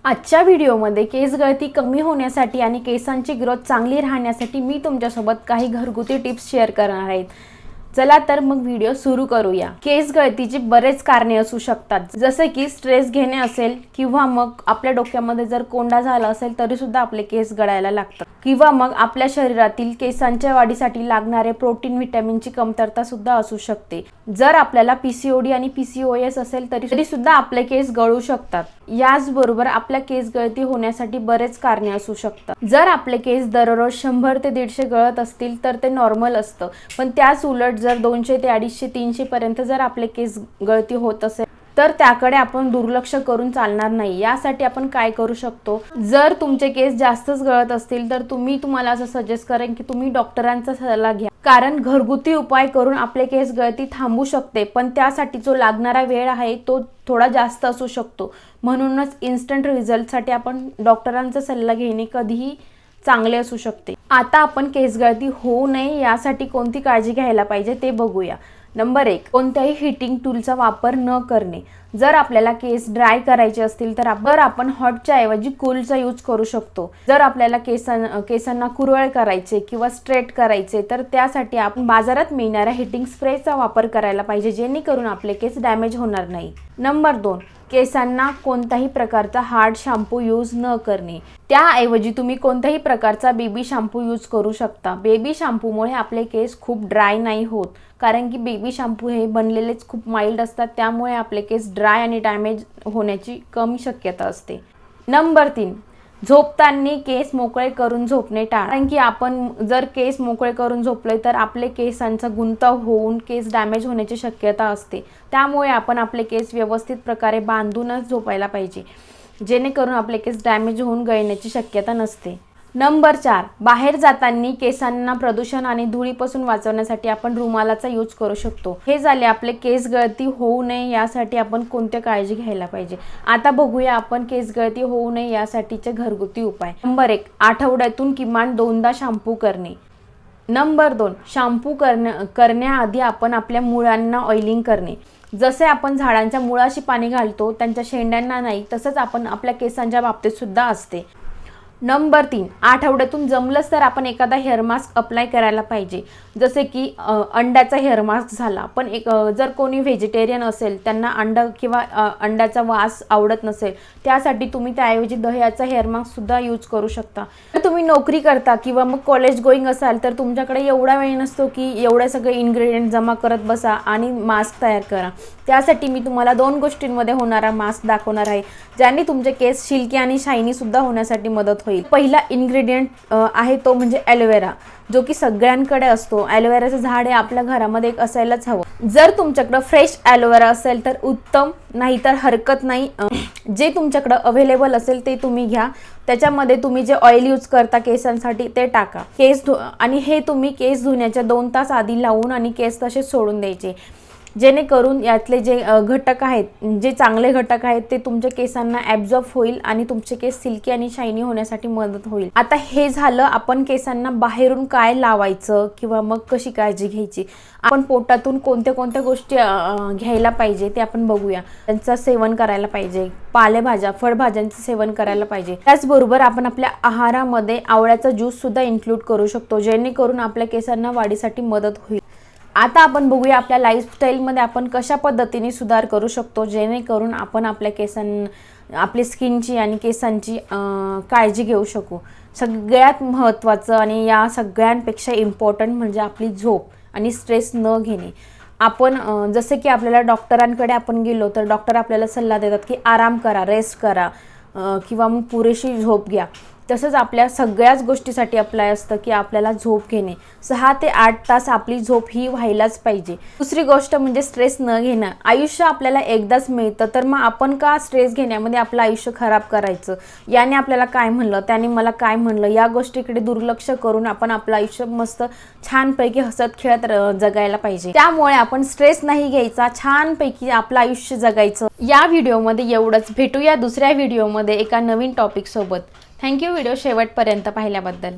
आजच्या व्हिडिओमध्ये केस गळती कमी होण्यासाठी आणि केसांची ग्रोथ चांगली राहण्यासाठी मी तुमच्यासोबत काही घरगुती टिप्स शेअर करणार आहे। चला तर मग व्हिडिओ सुरू करूया। केस गळतीची बरेच कारणे असू शकतात, जसे की स्ट्रेस घेणे असेल किंवा मग आपल्या डोक्यामध्ये जर कोंडा झाला असेल तरी सुद्धा आपले केस गळायला लागतात, किंवा मग आपल्या शरीरातील केसांच्या वाढीसाठी लागणारे प्रोटीन व्हिटॅमिनची कमतरता सुद्धा असू शकते। जर आपल्याला पीसीओडी आणि पीसीओएस असेल तरी सुद्धा आपले केस गळू शकतात। याचबरोबर आपल्या केस गळती होण्यासाठी बरेच कारणे असू शकतात। जर आपले केस दररोज 100 ते 150 गळत असतील तर ते नॉर्मल असतं, पण त्याच उलट जर 200 ते 250 300 पर्यंत जर आपले केस गळती होत असेल तर त्याकडे आपण दुर्लक्ष करून चालणार नाही। यासाठी आपण काय करू शकतो, जर तुमचे केस जास्तच गळत असतील तर तुम्हाला असं सजेस्ट करेन की तुम्ही डॉक्टरांचा सल्ला घ्या, कारण घरगुती उपाय करून आपले केस गळती थांबू शकते, पण त्यासाठी जो लागणारा वेळ आहे तो थोडा जास्त असू शकतो। म्हणूनच इन्स्टंट रिझल्टसाठी आपण डॉक्टरांचा सल्ला घेणे कधीही चांगले असू शकते। आता आपण केस गळती होऊ नये यासाठी कोणती काळजी घ्यायला पाहिजे ते बघूया। नंबर 1, कोणत्याही हीटिंग टूलचा वापर न करणे। जर आपल्याला केस ड्राय करायचे असतील तर आपण हॉटच्या ऐवजी कूलचा यूज करू शकतो। जर आपल्याला केसांना कुरळ करायचे किंवा स्ट्रेट करायचे तर त्यासाठी आपण बाजारात मिळणाऱ्या हीटिंग स्प्रेचा वापर करायला पाहिजे, जेणेकरून आपले केस डॅमेज होणार नाही। नंबर 2, केसांना कोणत्याही प्रकारचा हार्ड शॅम्पू यूज न करणे। त्याऐवजी तुम्ही कोणत्याही प्रकारचा बेबी शॅम्पू यूज करू शकता। बेबी शॅम्पूमुळे आपले केस खूप ड्राय नाही होत, कारण की बेबी शॅम्पू हे बनलेलेच खूप माइल्ड असतात, त्यामुळे आपले केस ड्राय आणि डॅमेज होण्याची कमी शक्यता असते। नंबर 3, झोपताना केस मोकळे करून झोपणे टाळा, कारण की आपण जर केस मोकळे करून झोपले तर आपले केसांचा गुंता होऊन केस डॅमेज होण्याची शक्यता असते। त्यामुळे आपण आपले केस व्यवस्थित प्रकारे बांधूनच झोपायला पाहिजे, जेणेकरून आपले केस डॅमेज होऊन गळण्याची शक्यता नसते। नंबर 4, बाहेर जाताना केसांना प्रदूषण आणि धुळीपासून वाचवण्यासाठी आपण रुमालाचा यूज करू शकतो। हे झाले आपले केस गळती होऊ नये यासाठी आपण कोणत्या काळजी घ्यायला पाहिजे। आता बघूया आपण केस गळती होऊ नये यासाठीचे घरगुती उपाय। नंबर 1, आठवड्यातून किमान 2दा शॅम्पू करणे। नंबर 2, शॅम्पू करण्याआधी आपण आपल्या मुळांना ऑइलिंग करणे। जसे आपण झाडांच्या मुळाशी पाणी घालतो त्यांच्या शेंड्यांना नाही, तसंच आपण आपल्या केसांच्या बाबतीत सुद्धा असते। नंबर 3, आठवड्यातून जमलंच तर आपण एखादा हेअर मास्क अप्लाय करायला पाहिजे, जसे की अंड्याचा हेअर मास्क झाला। पण जर कोणी व्हेजिटेरियन असेल, त्यांना अंड किंवा अंड्याचा वास आवडत नसेल, त्यासाठी तुम्ही त्याऐवजी दह्याचा हेअर मास्क सुद्धा यूज करू शकता। जर तुम्ही नोकरी करता किंवा मग कॉलेज गोईंग असाल तर तुमच्याकडे एवढा वेळ नसतो की एवढे सगळे इन्ग्रेडियंट जमा करत बसा आणि मास्क तयार करा। त्यासाठी मी तुम्हाला 2 गोष्टींमध्ये होणारा मास्क दाखवणार आहे, ज्याने तुमचे केस सिल्की आणि शायनी सुद्धा होण्यासाठी मदत होईल। पहिला इन्ग्रेडियंट आहे तो म्हणजे ॲलोवेरा, जो की सगळ्यांकडे असतो। ॲलोवेराचं झाड हे आपल्या घरामध्ये एक असायलाच हवं। जर तुमच्याकडे फ्रेश ॲलोवेरा असेल तर उत्तम, नाही तर हरकत नाही। जे तुमच्याकडे अवेलेबल असेल ते तुम्ही घ्या। त्याच्यामध्ये तुम्ही जे ऑइल यूज करता केसांसाठी ते टाका। आणि हे तुम्ही केस धुण्याच्या 2 तास आधी लावून आणि केस तसेच सोडून द्यायचे, जेणेकरून यातले जे घटक आहेत, जे चांगले घटक आहेत ते तुमच्या केसांना ॲब्झॉर्ब होईल आणि तुमचे केस सिल्की आणि शायनी होण्यासाठी मदत होईल। आता हे झालं आपण केसांना बाहेरून काय लावायचं किंवा मग कशी काळजी घ्यायची। आपण पोटातून कोणत्या गोष्टी घ्यायला पाहिजे ते आपण बघूया। त्यांचं सेवन करायला पाहिजे, पालेभाज्या फळभाज्यांचं सेवन करायला पाहिजे। त्याचबरोबर आपण आपल्या आहारामध्ये आवळ्याचा ज्यूस सुद्धा इन्क्लूड करू शकतो, जेणेकरून आपल्या केसांना वाढीसाठी मदत होईल। आता आपण बघूया आपल्या लाईफस्टाईलमध्ये आपण कशा पद्धतीने सुधार करू शकतो, जेणेकरून आपण आपल्या आपली स्किनची आणि केसांची काळजी घेऊ शकू। सगळ्यात महत्त्वाचं आणि या सगळ्यांपेक्षा इम्पॉर्टंट म्हणजे आपली झोप आणि स्ट्रेस न घेणे। आपण जसे की आपल्याला डॉक्टरांकडे आपण गेलो तर डॉक्टर आपल्याला सल्ला देतात की आराम करा, रेस्ट करा किंवा मग पुरेशी झोप घ्या। तसंच आपल्या सगळ्याच गोष्टीसाठी अप्लाय असतं की आपल्याला झोप घेणे। 6 ते 8 तास आपली झोप ही व्हायलाच पाहिजे। दुसरी गोष्ट म्हणजे स्ट्रेस न घेणं। आयुष्य आपल्याला एकदाच मिळतं, तर मग आपण का स्ट्रेस घेण्यामध्ये आपलं आयुष्य खराब करायचं। याने आपल्याला काय म्हणलं, त्याने मला काय म्हणलं, या गोष्टीकडे दुर्लक्ष करून आपण आपलं आयुष्य मस्त छानपैकी हसत खेळत जगायला पाहिजे। त्यामुळे आपण स्ट्रेस नाही घ्यायचा, छानपैकी आपलं आयुष्य जगायचं। या व्हिडिओमध्ये एवढंच। भेटूया दुसऱ्या व्हिडिओमध्ये एका नवीन टॉपिक सोबत। थँक्यू व्हिडिओ शेवटपर्यंत पाहिल्याबद्दल।